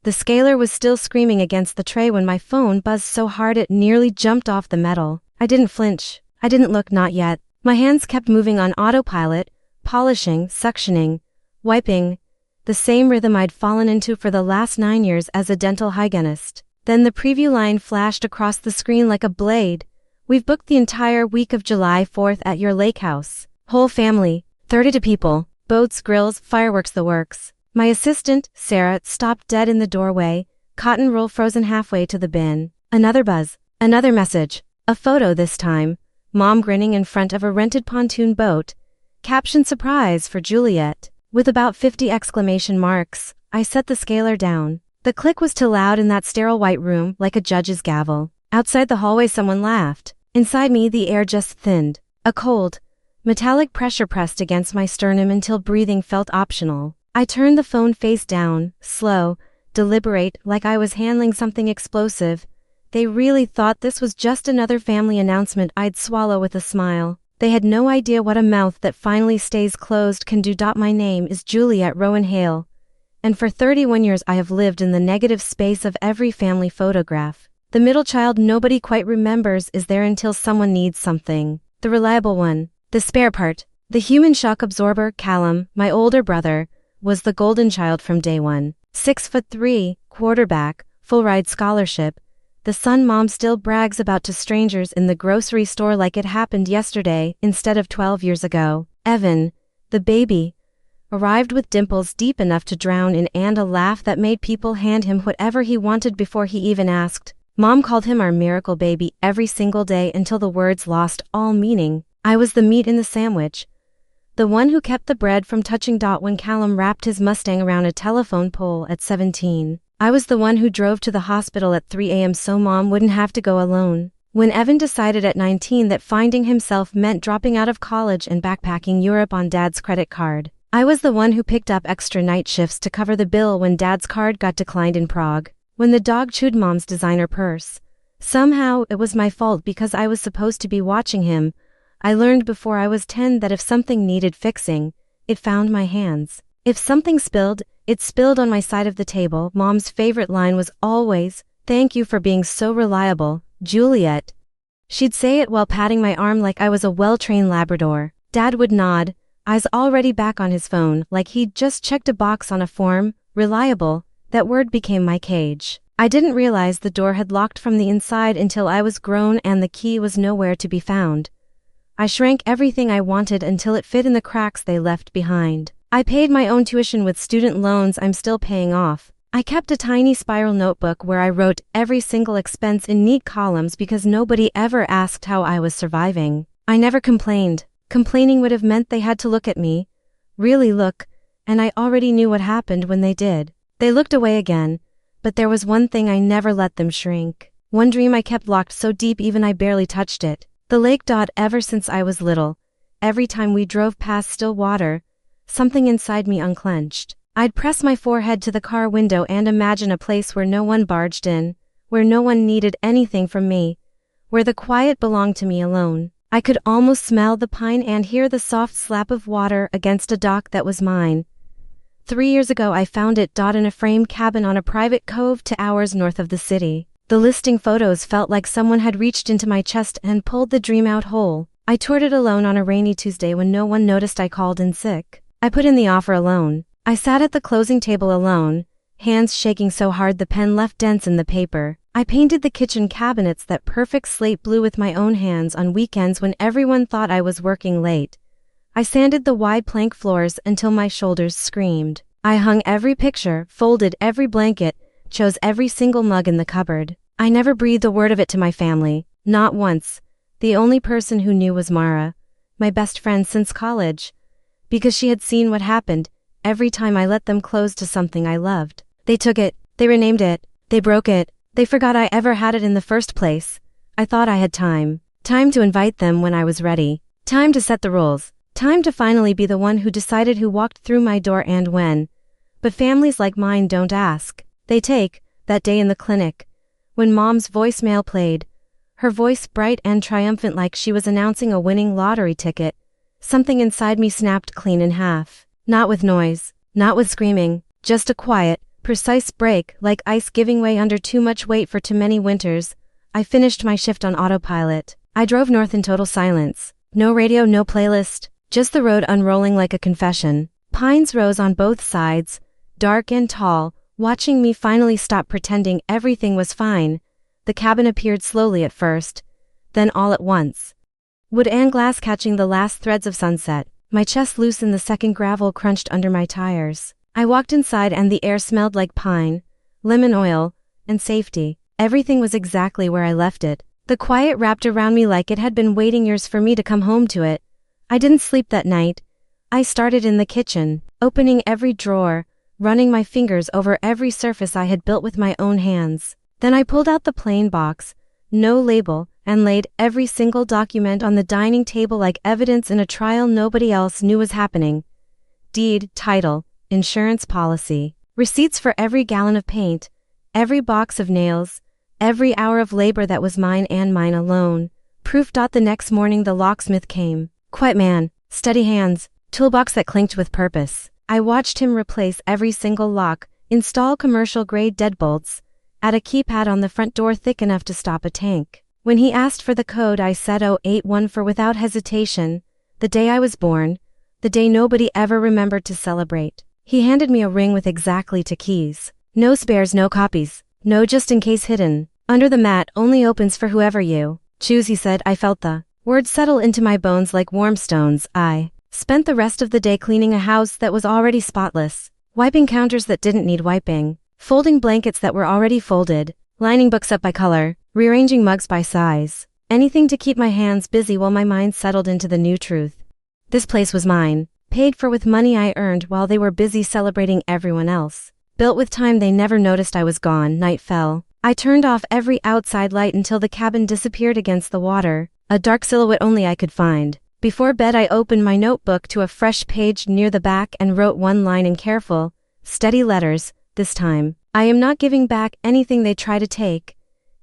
The scaler was still screaming against the tray when my phone buzzed so hard it nearly jumped off the metal. I didn't flinch. I didn't look, not yet. My hands kept moving on autopilot, polishing, suctioning, wiping, the same rhythm I'd fallen into for the last 9 years as a dental hygienist. Then the preview line flashed across the screen like a blade. We've booked the entire week of July 4th at your Lakehouse. Whole family, 32 people, boats, grills, fireworks, the works. My assistant, Sarah, stopped dead in the doorway, cotton roll frozen halfway to the bin. Another buzz, another message, a photo this time. Mom grinning in front of a rented pontoon boat. Caption surprise for Juliet. With about 50 exclamation marks, I set the scaler down. The click was too loud in that sterile white room, like a judge's gavel. Outside the hallway someone laughed. Inside me the air just thinned. A cold, metallic pressure pressed against my sternum until breathing felt optional. I turned the phone face down, slow, deliberate, like I was handling something explosive. They really thought this was just another family announcement I'd swallow with a smile. They had no idea what a mouth that finally stays closed can do. My name is Juliet Rowan Hale, and for 31 years I have lived in the negative space of every family photograph. The middle child nobody quite remembers is there until someone needs something. The reliable one, the spare part, the human shock absorber. Callum, my older brother, was the golden child from day one. 6'3", quarterback, full ride scholarship. The son Mom still brags about to strangers in the grocery store like it happened yesterday instead of 12 years ago. Evan, the baby, arrived with dimples deep enough to drown in and a laugh that made people hand him whatever he wanted before he even asked. Mom called him our miracle baby every single day until the words lost all meaning. I was the meat in the sandwich. The one who kept the bread from touching. When Callum wrapped his Mustang around a telephone pole at 17. I was the one who drove to the hospital at 3 a.m. so Mom wouldn't have to go alone. When Evan decided at 19 that finding himself meant dropping out of college and backpacking Europe on Dad's credit card, I was the one who picked up extra night shifts to cover the bill when Dad's card got declined in Prague. When the dog chewed Mom's designer purse, somehow it was my fault because I was supposed to be watching him. I learned before I was 10 that if something needed fixing, it found my hands. If something spilled, it spilled on my side of the table. Mom's favorite line was always, "Thank you for being so reliable, Juliet." She'd say it while patting my arm like I was a well-trained Labrador. Dad would nod, eyes already back on his phone, like he'd just checked a box on a form. Reliable, that word became my cage. I didn't realize the door had locked from the inside until I was grown and the key was nowhere to be found. I shrank everything I wanted until it fit in the cracks they left behind. I paid my own tuition with student loans I'm still paying off. I kept a tiny spiral notebook where I wrote every single expense in neat columns because nobody ever asked how I was surviving. I never complained. Complaining would have meant they had to look at me. Really look, and I already knew what happened when they did. They looked away again, but there was one thing I never let them shrink. One dream I kept locked so deep even I barely touched it. The lake. Ever since I was little, every time we drove past still water, something inside me unclenched. I'd press my forehead to the car window and imagine a place where no one barged in, where no one needed anything from me, where the quiet belonged to me alone. I could almost smell the pine and hear the soft slap of water against a dock that was mine. 3 years ago I found it. In a frame cabin on a private cove 2 hours north of the city. The listing photos felt like someone had reached into my chest and pulled the dream out whole. I toured it alone on a rainy Tuesday when no one noticed I called in sick. I put in the offer alone. I sat at the closing table alone, hands shaking so hard the pen left dents in the paper. I painted the kitchen cabinets that perfect slate blue with my own hands on weekends when everyone thought I was working late. I sanded the wide plank floors until my shoulders screamed. I hung every picture, folded every blanket, chose every single mug in the cupboard. I never breathed a word of it to my family, not once. The only person who knew was Mara, my best friend since college, because she had seen what happened every time I let them close to something I loved. They took it, they renamed it, they broke it, they forgot I ever had it in the first place. I thought I had time. Time to invite them when I was ready. Time to set the rules. Time to finally be the one who decided who walked through my door and when. But families like mine don't ask. They take. That day in the clinic, when Mom's voicemail played, her voice bright and triumphant like she was announcing a winning lottery ticket, something inside me snapped clean in half. Not with noise, not with screaming, just a quiet, Precise break, like ice giving way under too much weight for too many winters. I finished my shift on autopilot. I drove north in total silence. No radio, no playlist, just the road unrolling like a confession. Pines rose on both sides, dark and tall, watching me finally stop pretending everything was fine. The cabin appeared slowly at first, then all at once. Wood and glass catching the last threads of sunset. My chest loosened the second gravel crunched under my tires. I walked inside and the air smelled like pine, lemon oil, and safety. Everything was exactly where I left it. The quiet wrapped around me like it had been waiting years for me to come home to it. I didn't sleep that night. I started in the kitchen, opening every drawer, running my fingers over every surface I had built with my own hands. Then I pulled out the plain box, no label, and laid every single document on the dining table like evidence in a trial nobody else knew was happening. Deed, title, insurance policy, receipts for every gallon of paint, every box of nails, every hour of labor that was mine and mine alone. Proof. The next morning the locksmith came. Quiet man, steady hands, toolbox that clinked with purpose. I watched him replace every single lock, install commercial-grade deadbolts, add a keypad on the front door thick enough to stop a tank. When he asked for the code I said 081 for without hesitation, the day I was born, the day nobody ever remembered to celebrate. He handed me a ring with exactly 2 keys. No spares, no copies, no just in case hidden. Under the mat, only opens for whoever you choose, he said. I felt the words settle into my bones like warm stones. I spent the rest of the day cleaning a house that was already spotless, wiping counters that didn't need wiping, folding blankets that were already folded, lining books up by color, rearranging mugs by size. Anything to keep my hands busy while my mind settled into the new truth. This place was mine, paid for with money I earned while they were busy celebrating everyone else. Built with time they never noticed I was gone. Night fell. I turned off every outside light until the cabin disappeared against the water, a dark silhouette only I could find. Before bed I opened my notebook to a fresh page near the back and wrote one line in careful, steady letters. This time, I am not giving back anything they try to take.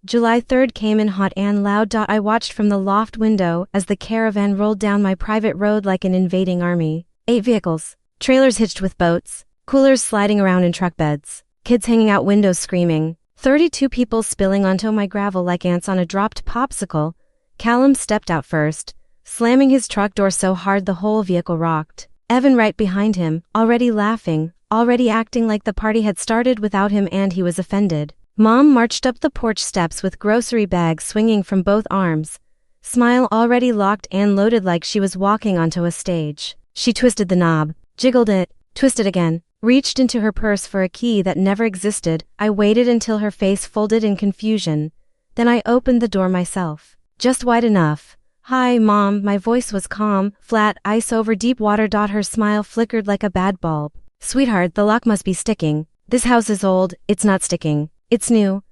July 3rd came in hot and loud. I watched from the loft window as the caravan rolled down my private road like an invading army. 8 vehicles, trailers hitched with boats, coolers sliding around in truck beds, kids hanging out windows screaming, 32 people spilling onto my gravel like ants on a dropped popsicle. Callum stepped out first, slamming his truck door so hard the whole vehicle rocked. Evan right behind him, already laughing, already acting like the party had started without him and he was offended. Mom marched up the porch steps with grocery bags swinging from both arms, smile already locked and loaded like she was walking onto a stage. She twisted the knob, jiggled it, twisted again, reached into her purse for a key that never existed. I waited until her face folded in confusion. Then I opened the door myself, just wide enough. Hi, Mom. My voice was calm, flat, ice over deep water. Her smile flickered like a bad bulb. Sweetheart, the lock must be sticking. This house is old, it's not sticking. It's new.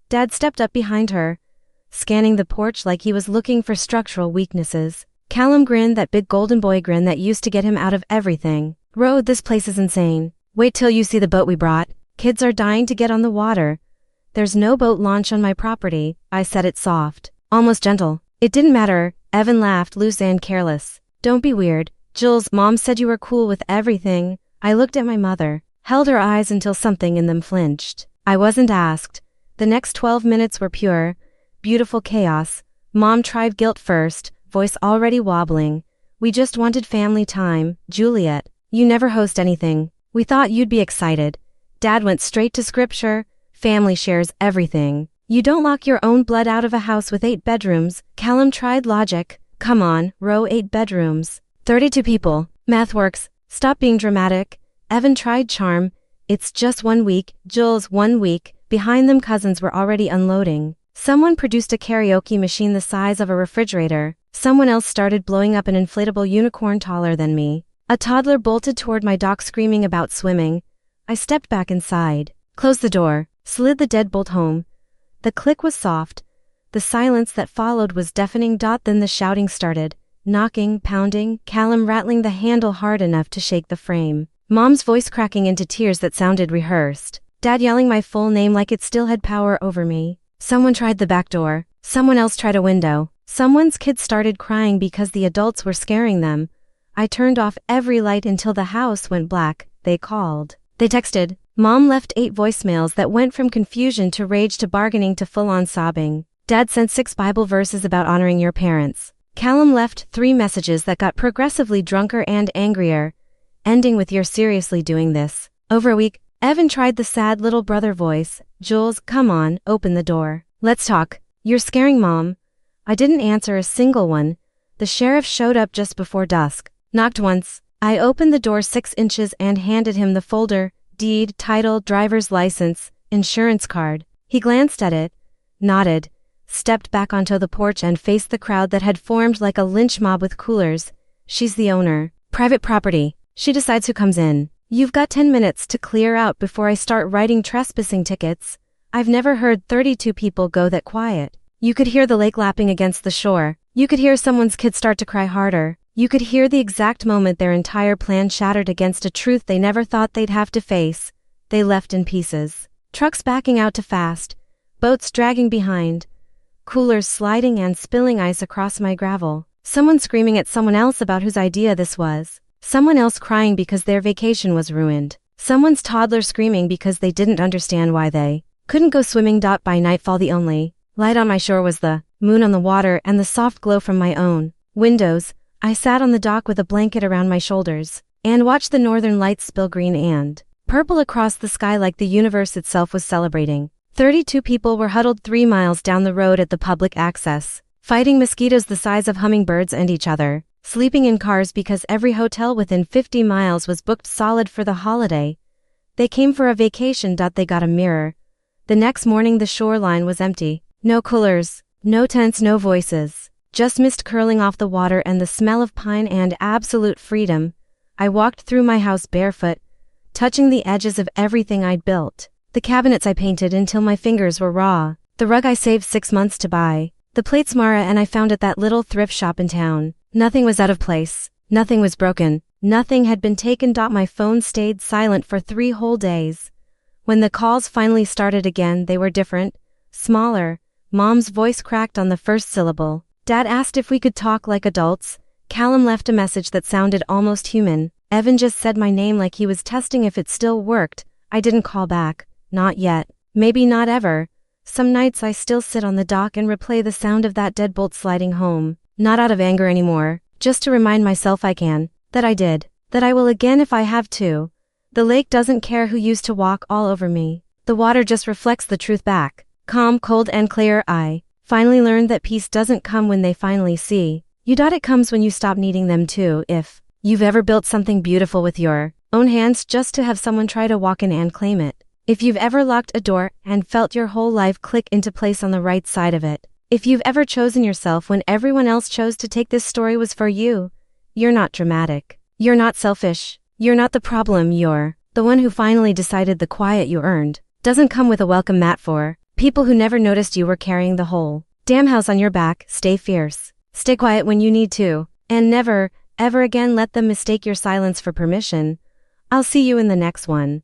Dad stepped up behind her, scanning the porch like he was looking for structural weaknesses. Callum grinned, that big golden boy grin that used to get him out of everything. Road, this place is insane. Wait till you see the boat we brought. Kids are dying to get on the water. There's no boat launch on my property. I said it soft, almost gentle. It didn't matter. Evan laughed, loose and careless. Don't be weird. Jules, Mom said you were cool with everything. I looked at my mother, held her eyes until something in them flinched. I wasn't asked. The next 12 minutes were pure, beautiful chaos. Mom tried guilt first, voice already wobbling. We just wanted family time. Juliet, you never host anything. We thought you'd be excited. Dad went straight to scripture. Family shares everything. You don't lock your own blood out of a house with 8 bedrooms. Callum tried logic. Come on, row 8 bedrooms. 32 people. Math works. Stop being dramatic. Evan tried charm. It's just 1 week. Jules, 1 week. Behind them cousins were already unloading. Someone produced a karaoke machine the size of a refrigerator. Someone else started blowing up an inflatable unicorn taller than me. A toddler bolted toward my dock screaming about swimming. I stepped back inside, closed the door, slid the deadbolt home. The click was soft. The silence that followed was deafening. Then the shouting started. Knocking, pounding, Callum rattling the handle hard enough to shake the frame. Mom's voice cracking into tears that sounded rehearsed. Dad yelling my full name like it still had power over me. Someone tried the back door. Someone else tried a window. Someone's kids started crying because the adults were scaring them. I turned off every light until the house went black. They called. They texted. Mom left 8 voicemails that went from confusion to rage to bargaining to full-on sobbing. Dad sent 6 Bible verses about honoring your parents. Callum left 3 messages that got progressively drunker and angrier, ending with "You're seriously doing this." Over a week, Evan tried the sad little brother voice. "Jules, come on, open the door. Let's talk. You're scaring Mom." I didn't answer a single one. The sheriff showed up just before dusk. Knocked once. I opened the door 6 inches and handed him the folder: deed, title, driver's license, insurance card. He glanced at it, nodded, stepped back onto the porch and faced the crowd that had formed like a lynch mob with coolers. "She's the owner. Private property. She decides who comes in. You've got 10 minutes to clear out before I start writing trespassing tickets." I've never heard 32 people go that quiet. You could hear the lake lapping against the shore. You could hear someone's kid start to cry harder. You could hear the exact moment their entire plan shattered against a truth they never thought they'd have to face. They left in pieces. Trucks backing out too fast. Boats dragging behind. Coolers sliding and spilling ice across my gravel. Someone screaming at someone else about whose idea this was. Someone else crying because their vacation was ruined. Someone's toddler screaming because they didn't understand why they couldn't go swimming. By nightfall, the only light on my shore was the moon on the water and the soft glow from my own windows. I sat on the dock with a blanket around my shoulders and watched the northern lights spill green and purple across the sky like the universe itself was celebrating. 32 people were huddled 3 miles down the road at the public access, fighting mosquitoes the size of hummingbirds and each other, sleeping in cars because every hotel within 50 miles was booked solid for the holiday. They came for a vacation. They got a mirror. The next morning the shoreline was empty. No coolers, no tents, no voices. Just mist curling off the water and the smell of pine and absolute freedom. I walked through my house barefoot, touching the edges of everything I'd built. The cabinets I painted until my fingers were raw. The rug I saved 6 months to buy. The plates Mara and I found at that little thrift shop in town. Nothing was out of place. Nothing was broken. Nothing had been taken. My phone stayed silent for 3 whole days. When the calls finally started again, they were different, smaller. Mom's voice cracked on the first syllable. Dad asked if we could talk like adults. Callum left a message that sounded almost human. Evan just said my name like he was testing if it still worked. I didn't call back. Not yet. Maybe not ever. Some nights I still sit on the dock and replay the sound of that deadbolt sliding home. Not out of anger anymore. Just to remind myself I can. That I did. That I will again if I have to. The lake doesn't care who used to walk all over me. The water just reflects the truth back. Calm, cold and clear. I finally learned that peace doesn't come when they finally see you. It comes when you stop needing them to. If you've ever built something beautiful with your own hands just to have someone try to walk in and claim it. If you've ever locked a door and felt your whole life click into place on the right side of it. If you've ever chosen yourself when everyone else chose to take this story was for you. You're not dramatic. You're not selfish. You're not the problem. You're the one who finally decided the quiet you earned doesn't come with a welcome mat for people who never noticed you were carrying the whole damn house on your back. Stay fierce. Stay quiet when you need to. And never, ever again let them mistake your silence for permission. I'll see you in the next one.